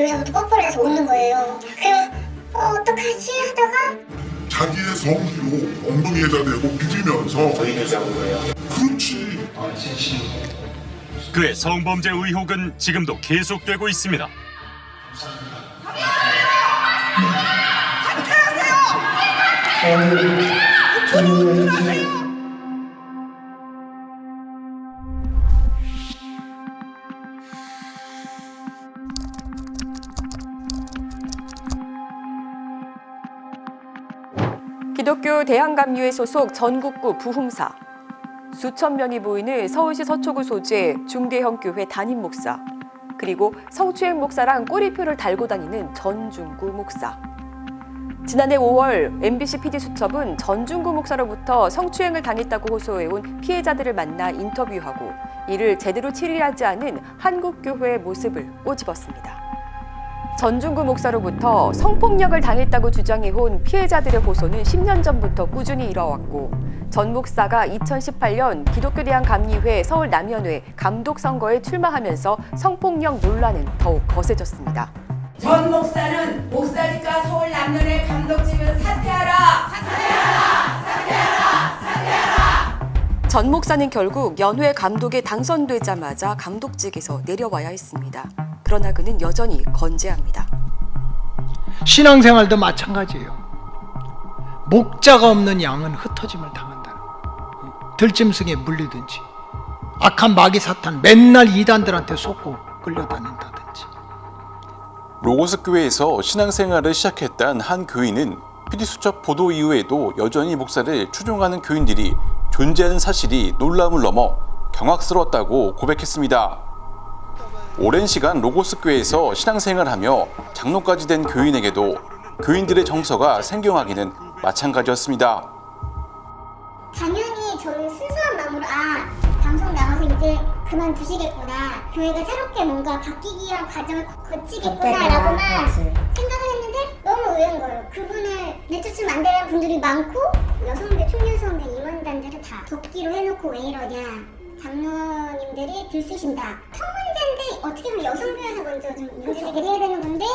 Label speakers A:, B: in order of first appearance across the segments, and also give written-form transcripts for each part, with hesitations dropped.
A: 그러면서부터 뽀뽀를 해서 웃는 거예요. 그래서 어떡하지 하다가
B: 자기의 성기로 엉덩이에다 대고 비비면서
C: 저희를 잡은 거예요.
B: 그렇지.
D: 그의 성범죄 의혹은 지금도 계속되고 있습니다.
E: 기독교 대한감리회 소속 전국구 부흥사. 수천 명이 모이는 서울시 서초구 소재 중대형교회 담임 목사. 그리고 성추행 목사랑 꼬리표를 달고 다니는 전중구 목사. 지난해 5월 MBC PD수첩은 전중구 목사로부터 성추행을 당했다고 호소해온 피해자들을 만나 인터뷰하고 이를 제대로 치리하지 않은 한국교회의 모습을 꼬집었습니다. 전중구 목사로부터 성폭력을 당했다고 주장해온 피해자들의 호소는 10년 전부터 꾸준히 이뤄왔고 전 목사가 2018년 기독교 대한감리회 서울 남연회 감독 선거에 출마하면서 성폭력 논란은 더욱 거세졌습니다.
F: 전 목사는 목사직과 서울 남연회 감독직을 사퇴하라! 사퇴하라! 사퇴하라! 사퇴하라!
E: 전 목사는 결국 연회 감독에 당선되자마자 감독직에서 내려와야 했습니다. 그러나 그는 여전히 건재합니다.
G: 신앙생활도 마찬가지예요. 목자가 없는 양은 흩어짐을 당한다. 들짐승에 물리든지 악한 마귀 사탄 맨날 이단들한테 속고 끌려다닌다든지.
H: 로고스 교회에서 신앙생활을 시작했던 한 교인은 PD수첩 보도 이후에도 여전히 목사를 추종하는 교인들이 존재하는 사실이 놀라움을 넘어 경악스러웠다고 고백했습니다. 오랜 시간 로고스 교회에서 신앙생활하며 장로까지 된 교인에게도 교인들의 정서가 생경하기는 마찬가지였습니다.
A: 당연히 저는 순수한 마음으로 방송 나가서 이제 그만두시겠구나, 교회가 새롭게 뭔가 바뀌기란 과정을 거치겠구나 라고만 생각을 했는데 너무 의외인 거예요. 그분을 내쫓으면 안 되는 분들이 많고 여성대, 총연성대, 임원단들은 다 돕기로 해놓고 왜 이러냐, 장로님들이 들쑤신다. 성문제인데 어떻게 보면 여성교회에서 먼저 좀 문제제기를 해야 되는 건데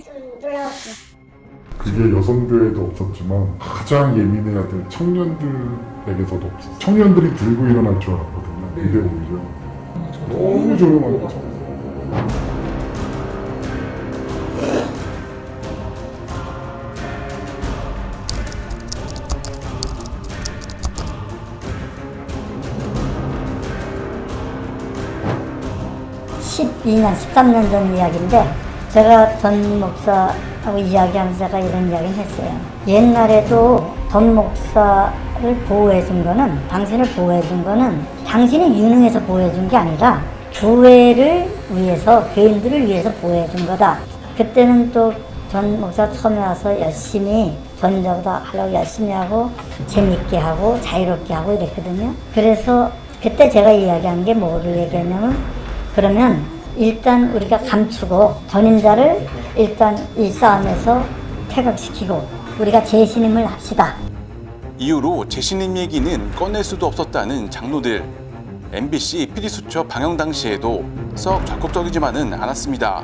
A: 좀 놀라웠어요.
B: 그게 여성교회도 없었지만 가장 예민해야 될 청년들에게서도 없었어요. 청년들이 들고 일어날 줄 알았거든요. 근데 오히려 너무 조용한 거죠.
I: (12년) (13년) 전 이야기인데 제가 전 목사하고 이야기하면서 제가 이런 이야기를 했어요. 옛날에도 전 목사를 보호해준 거는, 당신을 보호해준 거는 당신이 유능해서 보호해준 게 아니라 교회를 위해서, 교인들을 위해서 보호해준 거다. 그때는 또 전 목사 처음에 와서 열심히 전자보다 하려고 열심히 하고 재밌게 하고 자유롭게 하고 이랬거든요. 그래서 그때 제가 이야기한 게 뭐를 얘기했냐면, 그러면 일단 우리가 감추고 전임자를 일단 이 싸움에서 퇴각시키고 우리가 재신임을 합시다.
H: 이후로 재신임 얘기는 꺼낼 수도 없었다는 장로들. MBC PD수첩 방영 당시에도 썩 적극적이지만은 않았습니다.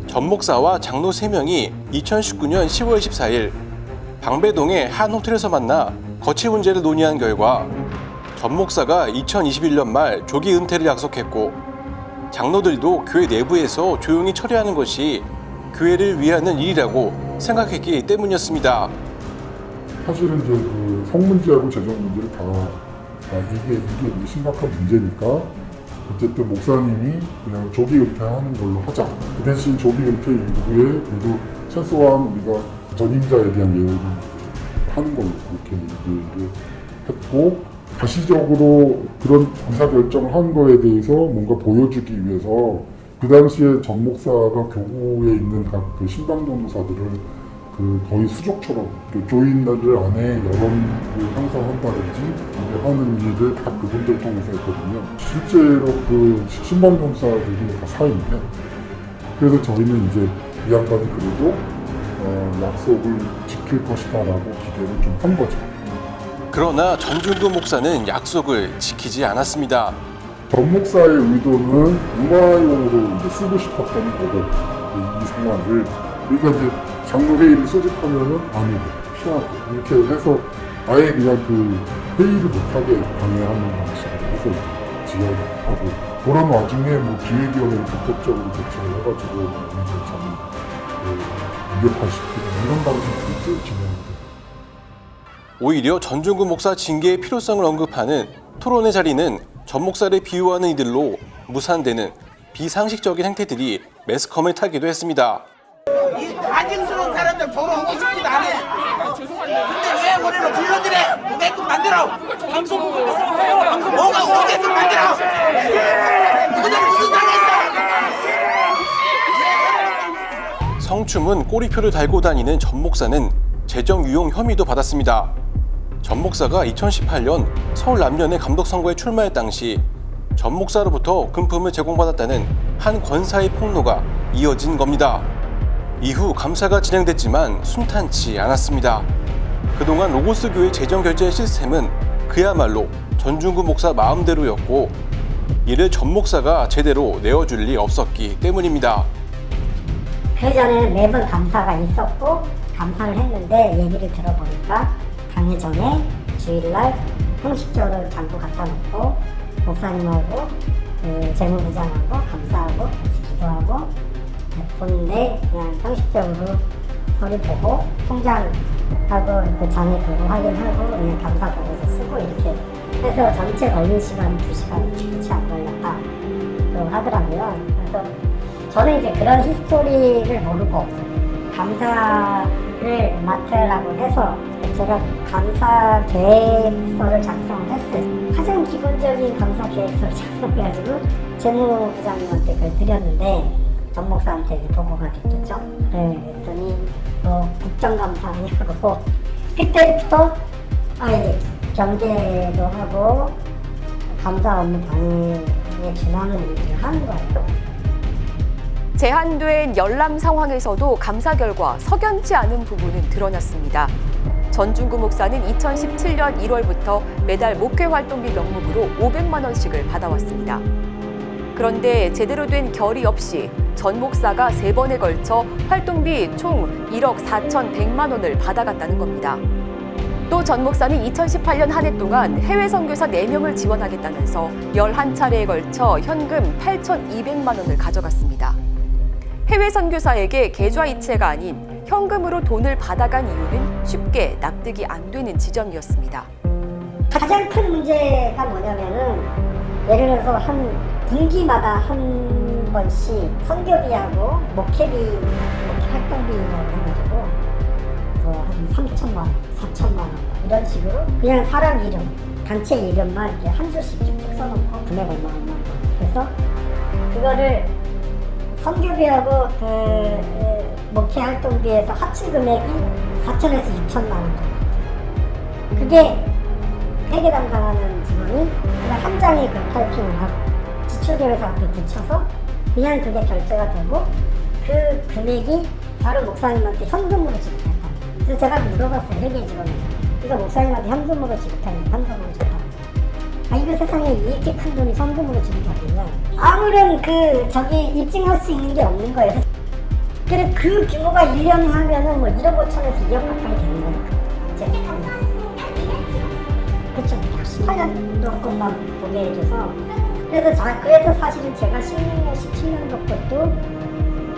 H: 전 목사와 장로 3명이 2019년 10월 14일 방배동의 한 호텔에서 만나 거취 문제를 논의한 결과 전 목사가 2021년 말 조기 은퇴를 약속했고 장로들도 교회 내부에서 조용히 처리하는 것이 교회를 위하는 일이라고 생각했기 때문이었습니다.
B: 사실은 이제 그 성문제하고 재정 문제를 다 이게 심각한 문제니까 어쨌든 목사님이 그냥 조기 은퇴하는 걸로 하자. 그 대신 조기 은퇴 이후에 그래도 최소한 우리가 전임자에 대한 예우를 하는 걸로 그렇게 얘기를 했고, 가시적으로 그런 의사결정을 한 거에 대해서 뭔가 보여주기 위해서 그 당시에 전 목사가 교구에 있는 각 그 신방전도사들을 그 거의 수족처럼 그 교인들 안에 여론을 형성한다든지 하는 일을 다 그분들 통해서 했거든요. 실제로 그 신방전도사들이 다 사인데, 그래서 저희는 이제 이 양반이 그래도 약속을 지킬 것이다라고 기대를 좀 한 거죠.
H: 그러나 전중구 목사는 약속을 지키지 않았습니다.
B: 전 목사의 의도는 유아용으로 이제 쓰고 싶었던 거고 이 상황을 그러니까 이제 장로회의를 소집하면은 안 오고 피하고 이렇게 해서 아예 그냥 그 회의를 못하게 방해하는 방식으로 해서 지연하고 그런 와중에 뭐 기획위원회를 적극적으로 대처를 해가지고 문제를 참 무력화시키는 이런 방식으로 진행합니다.
H: 오히려 전중구 목사 징계의 필요성을 언급하는 토론의 자리는 전 목사를 비유하는 이들로 무산되는 비상식적인 행태들이 매스컴을 타기도 했습니다.
C: 이 가증스러운 사람들 보러 오고 싶지도 않아. 근데 왜 우리를 불러들여? 오게끔 만들어. 뭐가 오게끔 만들어. 그들 무슨 상했어?
H: 성춤은 꼬리표를 달고 다니는 전 목사는 재정 유용 혐의도 받았습니다. 전 목사가 2018년 서울 남년의 감독 선거에 출마할 당시 전 목사로부터 금품을 제공받았다는 한 권사의 폭로가 이어진 겁니다. 이후 감사가 진행됐지만 순탄치 않았습니다. 그동안 로고스 교회 재정 결제 시스템은 그야말로 전중구 목사 마음대로였고 이를 전 목사가 제대로 내어줄 리 없었기 때문입니다.
I: 그 전에는 매번 감사가 있었고 감사를 했는데 얘기를 들어보니까 당회 전에 주일날 형식적으로 장부 갖다 놓고 목사님하고 그 재무부장하고 감사하고 같이 기도하고 보는데 그냥 형식적으로 서류 보고 통장하고 그 장애 그거 확인하고 그냥 감사 보고서 쓰고 이렇게 해서 전체 걸린 시간 2시간 채 안 걸렸다 하더라고요. 그래서 저는 이제 그런 히스토리를 모르고 감사를 맡으라고 해서 제가 감사 계획서를 작성을 했어요. 가장 기본적인 감사 계획서를 작성해가지고 재무부장님한테 그걸 드렸는데 전 목사한테 이제 보고가 됐겠죠. 그랬더니 국정감사하냐고 그때부터 이제 경계도 하고 감사 업무 방해에 준하는 일을 하는 거예요.
E: 제한된 열람 상황에서도 감사 결과 석연치 않은 부분은 드러났습니다. 전중구 목사는 2017년 1월부터 매달 목회 활동비 명목으로 500만 원씩을 받아왔습니다. 그런데 제대로 된 결의 없이 전 목사가 3번에 걸쳐 활동비 총 1억 4,100만 원을 받아갔다는 겁니다. 또 전 목사는 2018년 한 해 동안 해외 선교사 4명을 지원하겠다면서 11차례에 걸쳐 현금 8,200만 원을 가져갔습니다. 해외 선교사에게 계좌이체가 아닌 현금으로 돈을 받아간 이유는 쉽게 납득이 안 되는 지점이었습니다.
I: 가장 큰 문제가 뭐냐면은 예를 들어서 한 분기마다 한 번씩 선교비하고 목회 활동비라고 해가지고 한 3천만 원, 4천만 원 이런 식으로 그냥 사람 이름, 단체 이름만 이렇게 한 줄씩 쭉쭉 써놓고 금액 얼마 그래서 그거를 선교비하고 그 목회 활동비에서 합친 금액이 4천에서 6천만 원 정도. 그게 회계 담당하는 직원이 그냥 한 장에 그 타이핑을 하고 지출계획서 앞에 붙여서 그냥 그게 결제가 되고 그 금액이 바로 목사님한테 현금으로 지급했다. 그래서 제가 물어봤어요, 회계 직원한테. 이거 목사님한테 현금으로 지급하는 현금으로 지급하는 이거 세상에 이렇게 큰 돈이 현금으로 지급하겠냐. 아무런 입증할 수 있는 게 없는 거예요. 그래 그 규모가 1년에 하면은 뭐 1억 5천에서 2억 가까이 되는 거니까. 그쵸. 18년 것만 보게 해줘서. 그래서 사실은 제가 16년, 17년 것도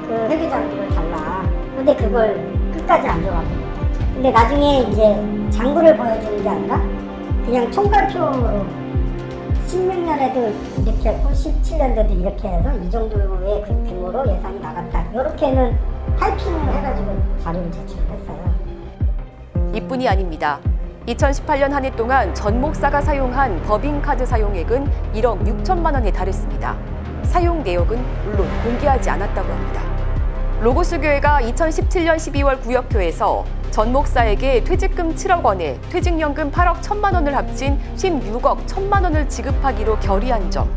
I: 그 회계장부를 달라. 근데 그걸 끝까지 안 줘가지고. 근데 나중에 이제 장부를 보여주는 게 아니라 그냥 총괄표로 16년에도 이렇게 했고 17년도도 이렇게 해서 이 정도의 그 규모로 예산이 나갔다. 이렇게는 타이핑을 해가지고 자료를 제출했어요.
E: 이뿐이 아닙니다. 2018년 한 해 동안 전 목사가 사용한 법인카드 사용액은 1억 6천만 원에 달했습니다. 사용 내역은 물론 공개하지 않았다고 합니다. 로고스 교회가 2017년 12월 구역교에서 전 목사에게 퇴직금 7억 원에 퇴직연금 8억 1천만 원을 합친 16억 1천만 원을 지급하기로 결의한 점.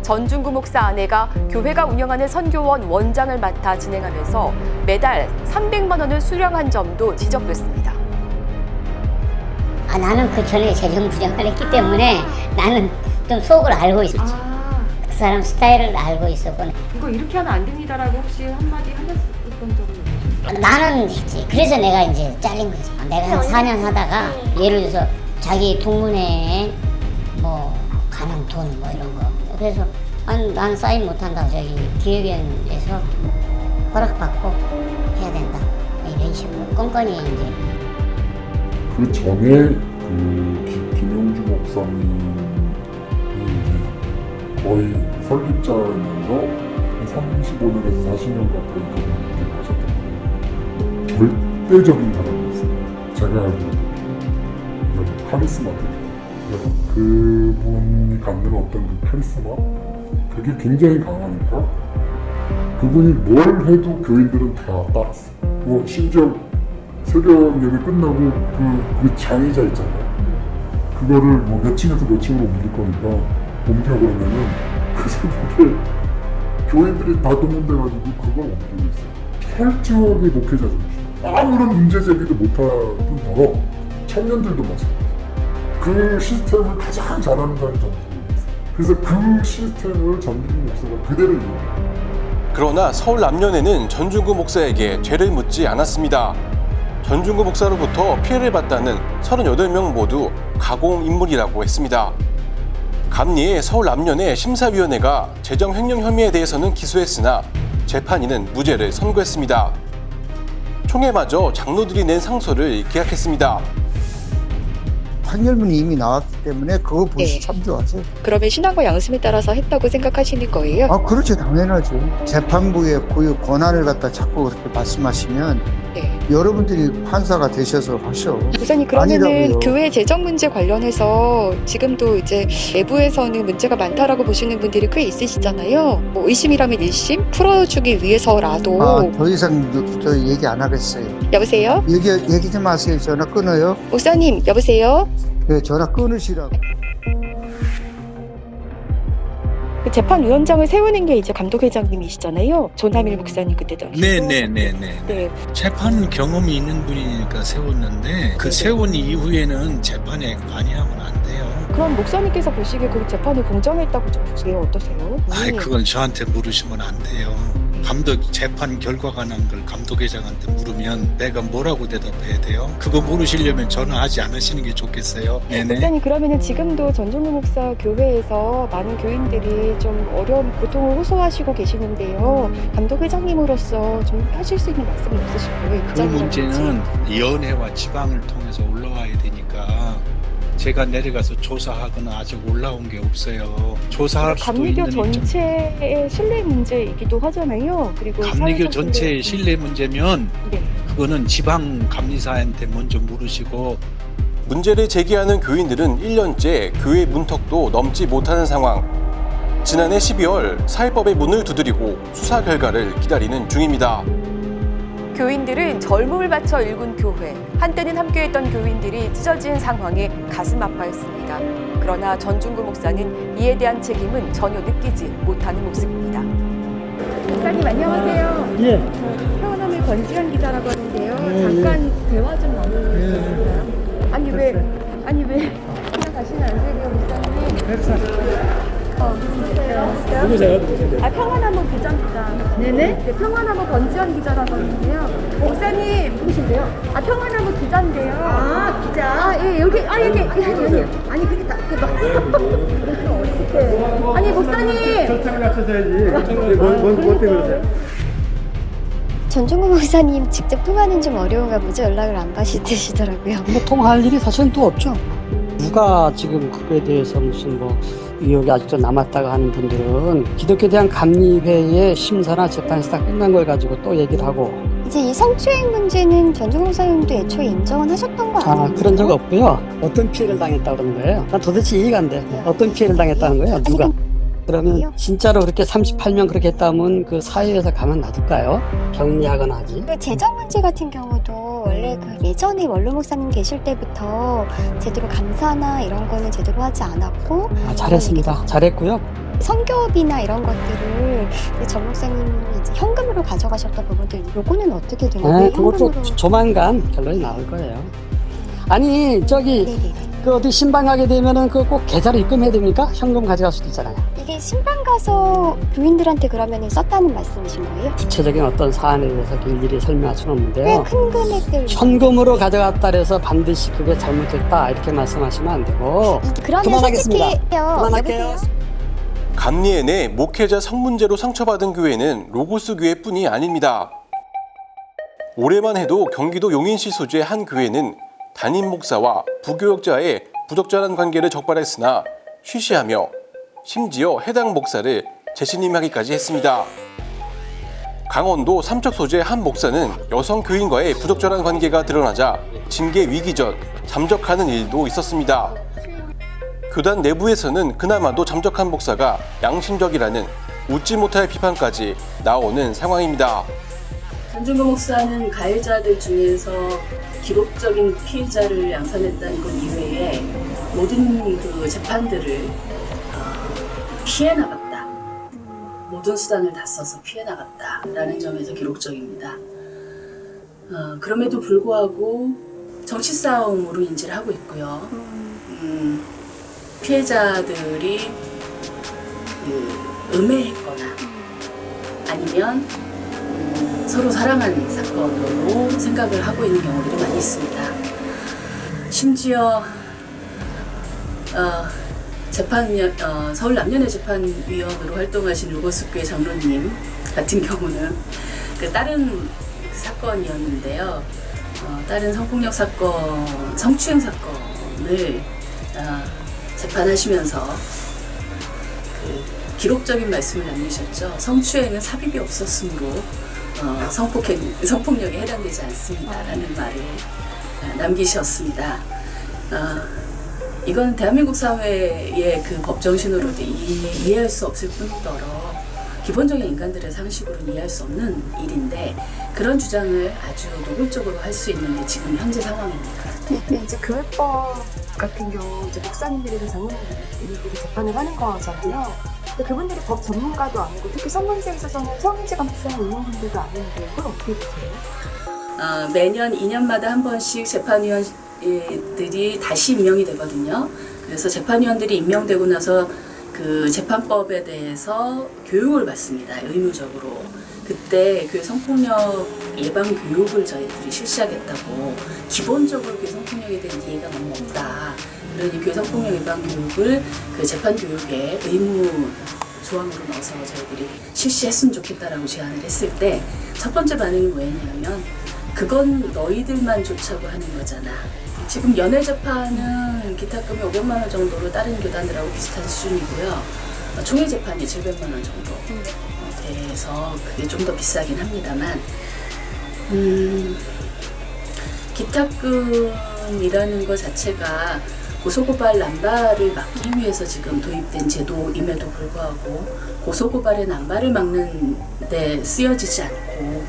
E: 전중구 목사 아내가 교회가 운영하는 선교원 원장을 맡아 진행하면서 매달 300만 원을 수령한 점도 지적됐습니다.
J: 나는 그 전에 재정 부정을 했기 때문에 나는
I: 좀 속을 알고 있었지.
E: 아,
I: 그 사람 스타일을 알고 있었고
E: 이거 이렇게 하면 안 됩니다라고 혹시 한마디 하셨던 적은 있으세요?
I: 나는 했지. 그래서 내가 이제 잘린 거지. 내가 한 4년 하다가 예를 들어서 자기 동문회에 뭐 가는 돈 뭐 이런 거. 그래서 난 사인 못 한다고 저기 기획위원회에서 허락받고 해야 된다. 이런 식으로 껌껌이 이제.
B: 그 전에 그 김용주 목사님이 이제 거의 설립자면서 한 35년에서 40년 가까이 그분께 하셨던 거예요. 절대적인 사람이었어요. 제가 알기로 카리스마들. 그분이 갖는 어떤 그 카리스마 그게 굉장히 강하니까 그분이 뭘 해도 교인들은 다 따랐어요. 뭐 심지어 새벽 예배 끝나고 그 장의자 있잖아요. 그거를 뭐 몇 층에서 몇 층으로 옮길 거니까 옮겨 그러면은 그 새벽에 교인들이 다 동원돼가지고 그걸 옮기고 있어요. 철저하게 목회자죠. 아무런 문제 제기도 못할 뿐더러 청년들도 마찬가지예요. 그 시스템을 가장 잘하는 사람이 전주국. 그래서 그 시스템을 전주국 목사가 그대로 이용해요.
H: 그러나 서울 남년에는 전중구 목사에게 죄를 묻지 않았습니다. 전중구 목사로부터 피해를 봤다는 38명 모두 가공인물이라고 했습니다. 감리의 서울 남년의 심사위원회가 재정횡령 혐의에 대해서는 기소했으나 재판인은 무죄를 선고했습니다. 총회마저 장로들이 낸 상소를 기각했습니다.
J: 판결문이 이미 나왔기 때문에 그거 보시 참조하세요.
K: 그러면 신앙과 양심에 따라서 했다고 생각하시는 거예요?
J: 아, 그렇죠. 당연하죠. 재판부의 고유 권한을 갖다 자꾸 그렇게 말씀하시면 여러분들이 판사가 되셔서 하셔.
K: 목사님, 그러면은
J: 아니라고요.
K: 교회 재정 문제 관련해서 지금도 이제 내부에서는 문제가 많다라고 보시는 분들이 꽤 있으시잖아요. 뭐 의심이라면 1심 풀어주기 위해서라도.
J: 아, 더 이상 저 얘기 안 하겠어요.
K: 여보세요?
J: 얘기 좀 하세요. 전화 끊어요.
K: 목사님, 여보세요?
J: 네, 전화 끊으시라고.
K: 그 재판위원장을 세우는 게 이제 감독회장님이시잖아요. 조남일 목사님 그때 당시.
G: 네. 재판 경험이 있는 분이니까 세웠는데 그 세운 이후에는 재판에 관여하면 안 돼요.
K: 그럼 목사님께서 보시기에 그 재판이 공정했다고 좀 보세요. 어떠세요?
G: 아이, 그건 저한테 물으시면 안 돼요. 감독 재판 결과가 난 걸 감독회장한테 물으면 내가 뭐라고 대답해야 돼요? 그거 물으시려면 전화하지 않으시는 게 좋겠어요. 네네.
K: 목사님, 그러면은 지금도 전종무 목사 교회에서 많은 교인들이 좀 어려움, 고통을 호소하시고 계시는데요. 감독회장님으로서 좀 하실 수 있는 말씀이 없으실까요?
G: 그 문제는 연회와 지방을 통해서 올라와야 되니까 제가 내려가서 조사하거나 아직 올라온 게 없어요. 조사할 수도 있는
K: 감리교 전체의 신뢰 문제이기도 하잖아요. 그리고
G: 감리교 전체의 신뢰 문제면
K: 네.
G: 그거는 지방 감리사한테 먼저 물으시고.
H: 문제를 제기하는 교인들은 1년째 교회 문턱도 넘지 못하는 상황. 지난해 12월 사회법의 문을 두드리고 수사 결과를 기다리는 중입니다.
E: 교인들은 젊음을 바쳐 일군 교회, 한때는 함께했던 교인들이 찢어진 상황에 가슴 아파했습니다. 그러나 전중구 목사는 이에 대한 책임은 전혀 느끼지 못하는 모습입니다.
K: 목사님, 안녕하세요.
L: 예.
K: 평안함의 권지현 기자라고 하는데요. 잠깐 대화 좀 나눌 수 있을까요? 아니 왜 그냥 가시면 안 되고요, 목사님.
L: 됐어.
K: 누구세요? 평안함의 기자입니다. 네네? 평안함의 권지현 기자라고 하는데요. 목사님 누구신데요? 평안함의 기자인데요. 기자? 여기. 아니 그게 다 어떻게? 아니 목사님.
L: 절차를 갖춰서야지. 뭔 때문에 그러세요?
M: 전종구 목사님 직접 통화는 좀 어려운가 보죠? 연락을 안 받으시더라고요.
L: 뭐 통화할 일이 사실은 또 없죠. 누가 지금 그거에 대해서 무슨 뭐 의혹이 아직도 남았다가 하는 분들은 기독교에 대한 감리회의 심사나 재판에서 다 끝난 걸 가지고 또 얘기를 하고.
M: 이제 이 성추행 문제는 전종구 목사님도 애초에 인정은 하셨던 거 아니에요?
L: 그런 적 없고요. 어떤 피해를 당했다고 그러는 거예요? 난 도대체 이해가 안 돼. 어떤 피해를 당했다는 거예요? 누가? 그러면 진짜로 그렇게 38명 그렇게 했다면 그 사회에서 가만 놔둘까요? 격리하거나 하지.
M: 그 재정 문제 같은 경우도 원래 그 예전에 원로 목사님 계실 때부터 제대로 감사나 이런 거는 제대로 하지 않았고.
L: 잘했습니다. 잘했고요.
M: 선교비나 이런 것들을 전 목사님이 이제 현금으로 가져가셨던 부분들, 요거는 어떻게 되나요?
L: 그것도 조만간 결론이 나올 거예요. 아니 저기
M: 네네네.
L: 그 어디 신방 가게 되면은 그 꼭 계좌로 입금해야 됩니까? 현금 가져갈 수도 있잖아요.
M: 이게 신방 가서 교인들한테 그러면 썼다는 말씀이신 거예요?
L: 구체적인 어떤 사안에 대해서 일일이 설명할 수는 없는데요.
M: 꽤 큰 금액들.
L: 현금으로 가져갔다 해서 반드시 그게 잘못됐다 이렇게 말씀하시면 안 되고.
M: 그러면
L: 그만하겠습니다.
M: 솔직히
L: 그만할게요.
M: 여보세요?
H: 감리에 내 목회자 성문제로 상처받은 교회는 로고스 교회뿐이 아닙니다. 올해만 해도 경기도 용인시 소재의 한 교회는 담임 목사와 부교역자의 부적절한 관계를 적발했으나 쉬쉬하며 심지어 해당 목사를 재신임하기까지 했습니다. 강원도 삼척 소재 한 목사는 여성 교인과의 부적절한 관계가 드러나자 징계 위기 전 잠적하는 일도 있었습니다. 교단 내부에서는 그나마도 잠적한 목사가 양심적이라는 웃지 못할 비판까지 나오는 상황입니다.
N: 전준구 목사는 가해자들 중에서 기록적인 피해자를 양산했다는 것 이외에 모든 그 재판들을 피해 나갔다. 모든 수단을 다 써서 피해 나갔다라는 점에서 기록적입니다. 그럼에도 불구하고 정치 싸움으로 인지를 하고 있고요. 피해자들이 음해했거나 아니면 서로 사랑한 사건으로 생각을 하고 있는 경우들이 많이 있습니다. 심지어 서울 남녀재판위원으로 활동하신 로고스교회 장로님 같은 경우는 그 다른 사건이었는데요. 다른 성폭력 사건, 성추행 사건을 재판하시면서 그 기록적인 말씀을 남기셨죠. 성추행은 삽입이 없었으므로 성폭력에 해당되지 않습니다라는 말을 남기셨습니다. 이건 대한민국 사회의 그 법 정신으로도 이해할 수 없을 뿐더러 기본적인 인간들의 상식으로는 이해할 수 없는 일인데 그런 주장을 아주 노골적으로 할 수 있는 게 지금 현재 상황입니다.
K: 근데 이제 교회법 같은 경우 이제 목사님들이나 장로님들이 재판을 하는 거잖아요. 근데 그분들이 법 전문가도 아니고 특히 성문제에 있어서는 성인지 감수성을 있는 분들도 아닌데 그걸 어떻게 보세요?
N: 매년 2년마다 한 번씩 재판위원들이 다시 임명이 되거든요. 그래서 재판위원들이 임명되고 나서 그 재판법에 대해서 교육을 받습니다. 의무적으로. 그때 교회 성폭력 예방 교육을 저희들이 실시하겠다고 기본적으로 교회 성폭력에 대한 이해가 너무 없다. 그러니 교회 성폭력 예방 교육을 그 재판 교육에 의무 조항으로 넣어서 저희들이 실시했으면 좋겠다라고 제안을 했을 때 첫 번째 반응이 뭐였냐면 그건 너희들만 좋자고 하는 거잖아. 지금 연애 재판은 기탁금이 500만 원 정도로 다른 교단들하고 비슷한 수준이고요. 총회 재판이 700만 원 정도 돼서 그게 좀 더 비싸긴 합니다만 기탁금이라는 것 자체가 고소고발 남발을 막기 위해서 지금 도입된 제도임에도 불구하고 고소고발의 남발을 막는 데 쓰여지지 않고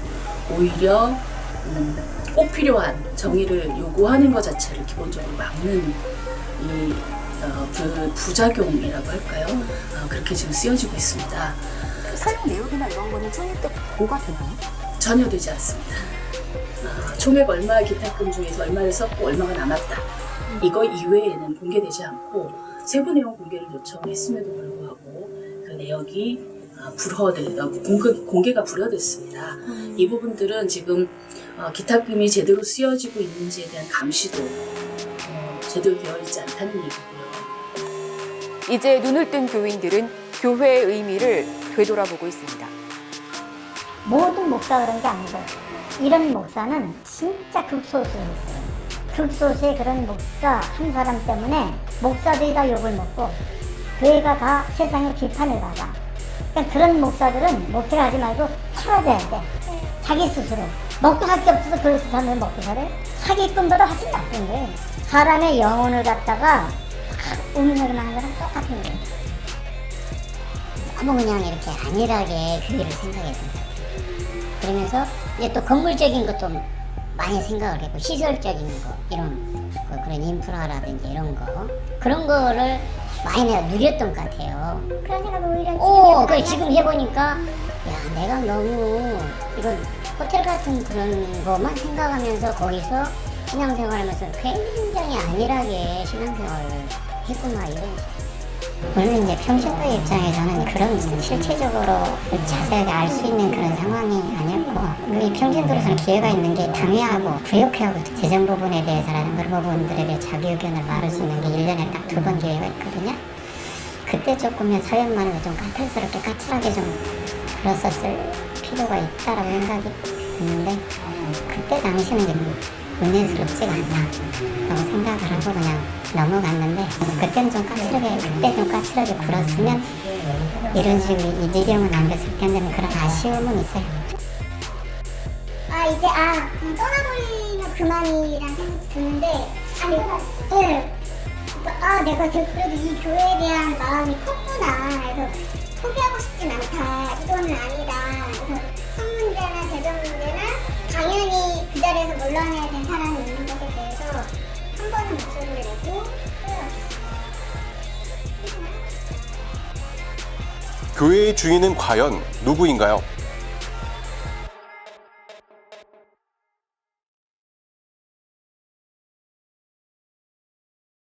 N: 오히려 꼭 필요한 정의를 요구하는 것 자체를 기본적으로 막는 이 부작용이라고 할까요? 그렇게 지금 쓰여지고 있습니다.
K: 사용 내역이나 이런 거는 총액 때 보고가 되나요?
N: 전혀 되지 않습니다. 총액 얼마 기탁금 중에서 얼마를 썼고 얼마가 남았다. 이거 이외에는 공개되지 않고 세부 내용 공개를 요청했음에도 불구하고 그 내역이 공개가 불허됐습니다. 이 부분들은 지금 기탁금이 제대로 쓰여지고 있는지에 대한 감시도 제대로 되어 있지 않다는 얘기고요.
E: 이제 눈을 뜬 교인들은 교회의 의미를 되돌아보고 있습니다.
I: 모든 목사 그런 게 아니고 이런 목사는 진짜 극소수에 있어요. 극소수의 그런 목사 한 사람 때문에 목사들이 다 욕을 먹고 교회가 다 세상에 비판을 받아. 그러니까 그런 목사들은 목회를 하지 말고 사라져야 돼. 자기 스스로. 먹고 살 게 없어서 그렇게 사람들 먹고 살아요? 사기꾼보다 훨씬 나쁜 거예요. 사람의 영혼을 갖다가 운명을 하는 거랑 똑같은 거예요. 너무 그냥 이렇게 안일하게 교회를 생각해야 된다. 그러면서 이제 또 건물적인 것도 많이 생각을 했고 시설적인 거 이런 그런 인프라라든지 이런 거 그런 거를 많이 내가 누렸던 것 같아요.
A: 그런 생각을 오히려
I: 그래 지금 해보니까 야 내가 너무 이런 호텔 같은 그런 거만 생각하면서 거기서
O: 신앙생활하면서 굉장히 안일하게 신앙생활을 했구나 이런. 물론 이제 평신도의 입장에서는 그런 실체적으로 자세하게 알 수 있는 그런 상황이 아니었고, 이 평신도로서는 기회가 있는 게 당회하고 부역회하고 재정 부분에 대해서라는 그런 부분들에 자기 의견을 말할 수 있는 게 1년에 딱 2번 기회가 있거든요. 그때 조금은 사연만으로 좀 까탈스럽게 까칠하게 좀 그랬었을 필요가 있다라고 생각이 드는데, 그때 당시는 좀 은혜스럽지가 않나라고 생각을 하고 그냥 넘어갔는데, 그때는 좀 까칠하게 굴었으면 이런 식으로 이 지경은 안 됐을 텐데 그런 아쉬움은 있어요.
A: 이제 그냥 떠나버리면 그만이라는 생각이 드는데, 내가 그래도 이 교회에 대한 마음이 컸구나. 그래서 포기하고 싶진 않다. 이거는 아니다. 그래서 성문제나 재정 문제나 당연히 그 자리에서 물러나야 된 사람이 있는 것에 대해서 한 번은 목소리를 내고
H: 교회의 주인은 과연 누구인가요?